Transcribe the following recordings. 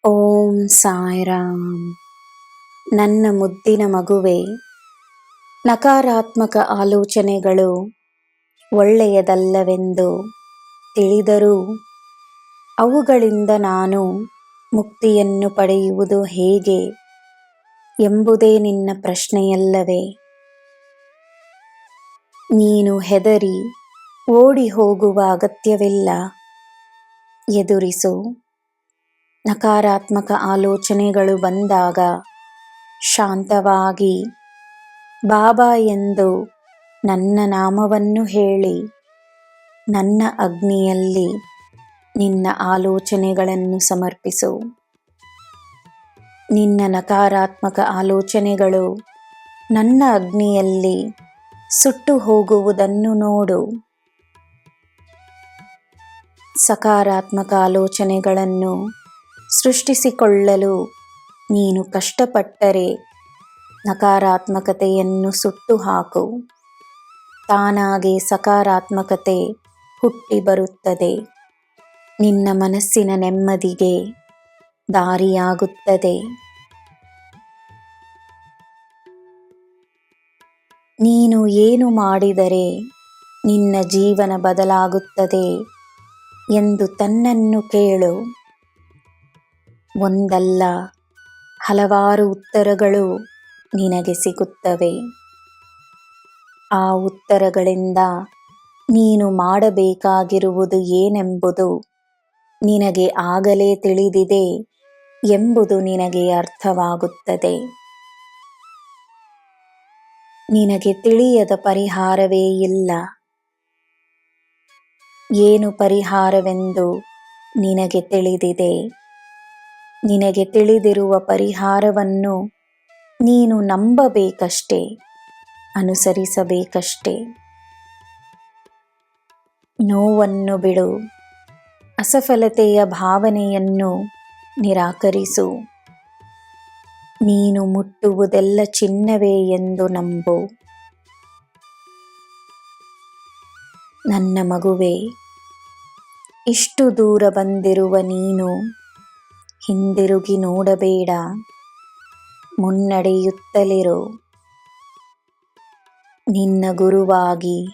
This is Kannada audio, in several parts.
ಓಂ ಸಾಯಿರಾಮ್. ನನ್ನ ಮುದ್ದಿನ ಮಗುವೆ, ನಕಾರಾತ್ಮಕ ಆಲೋಚನೆಗಳು ಒಳ್ಳೆಯದಲ್ಲವೆಂದು ತಿಳಿದರೂ ಅವುಗಳಿಂದ ನಾನು ಮುಕ್ತಿಯನ್ನು ಪಡೆಯುವುದು ಹೇಗೆ ಎಂಬುದೇ ನಿನ್ನ ಪ್ರಶ್ನೆಯಲ್ಲವೇ? ನೀನು ಹೆದರಿ ಓಡಿ ಹೋಗುವ ಅಗತ್ಯವಿಲ್ಲ. ಎದುರಿಸು. ನಕಾರಾತ್ಮಕ ಆಲೋಚನೆಗಳು ಬಂದಾಗ ಶಾಂತವಾಗಿ ಬಾಬಾ ಎಂದು ನನ್ನ ನಾಮವನ್ನು ಹೇಳಿ ನನ್ನ ಅಗ್ನಿಯಲ್ಲಿ ನಿನ್ನ ಆಲೋಚನೆಗಳನ್ನು ಸಮರ್ಪಿಸು. ನಿನ್ನ ನಕಾರಾತ್ಮಕ ಆಲೋಚನೆಗಳು ನನ್ನ ಅಗ್ನಿಯಲ್ಲಿ ಸುಟ್ಟು ಹೋಗುವುದನ್ನು ನೋಡು. ಸಕಾರಾತ್ಮಕ ಆಲೋಚನೆಗಳನ್ನು ಸೃಷ್ಟಿಸಿಕೊಳ್ಳಲು ನೀನು ಕಷ್ಟಪಟ್ಟರೆ ನಕಾರಾತ್ಮಕತೆಯನ್ನು ಸುಟ್ಟು ಹಾಕು. ತಾನಾಗೆ ಸಕಾರಾತ್ಮಕತೆ ಹುಟ್ಟಿ ಬರುತ್ತದೆ. ನಿನ್ನ ಮನಸ್ಸಿನ ನೆಮ್ಮದಿಗೆ ದಾರಿಯಾಗುತ್ತದೆ. ನೀನು ಏನು ಮಾಡಿದರೆ ನಿನ್ನ ಜೀವನ ಬದಲಾಗುತ್ತದೆ ಎಂದು ತನ್ನನ್ನು ಕೇಳು. ಒಂದಲ್ಲ ಹಲವಾರು ಉತ್ತರಗಳು ನಿನಗೆ ಸಿಗುತ್ತವೆ. ಆ ಉತ್ತರಗಳಿಂದ ನೀನು ಮಾಡಬೇಕಾಗಿರುವುದು ಏನೆಂಬುದು ನಿನಗೆ ಆಗಲೇ ತಿಳಿದಿದೆ ಎಂಬುದು ನಿನಗೆ ಅರ್ಥವಾಗುತ್ತದೆ. ನಿನಗೆ ತಿಳಿಯದ ಪರಿಹಾರವೇ ಇಲ್ಲ. ಏನು ಪರಿಹಾರವೆಂದು ನಿನಗೆ ತಿಳಿದಿದೆ. ನಿನಗೆ ತಿಳಿದಿರುವ ಪರಿಹಾರವನ್ನು ನೀನು ನಂಬಬೇಕಷ್ಟೇ, ಅನುಸರಿಸಬೇಕಷ್ಟೇ. ನೋವನ್ನು ಬಿಡು. ಅಸಫಲತೆಯ ಭಾವನೆಯನ್ನು ನಿರಾಕರಿಸು. ನೀನು ಮುಟ್ಟುವುದೆಲ್ಲ ಚಿನ್ನವೇ ಎಂದು ನಂಬು. ನನ್ನ ಮಗುವೆ, ಇಷ್ಟು ದೂರ ಬಂದಿರುವ ನೀನು ಹಿಂದಿರುಗಿ ನೋಡಬೇಡ. ಮುನ್ನಡೆಯುತ್ತಲಿರು. ನಿನ್ನ ಗುರುವಾಗಿ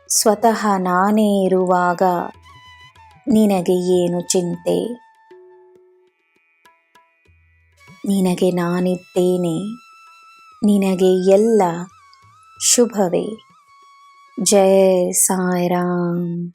ಸ್ವತಃ ನಾನೇ ಇರುವಾಗ ನಿನಗೆ ಏನು ಚಿಂತೆ? ನಿನಗೆ ನಾನಿದ್ದೇನೆ. ನಿನಗೆ ಎಲ್ಲ ಶುಭವೇ. ಜೈ ಸಾಯಿರಾಮ್.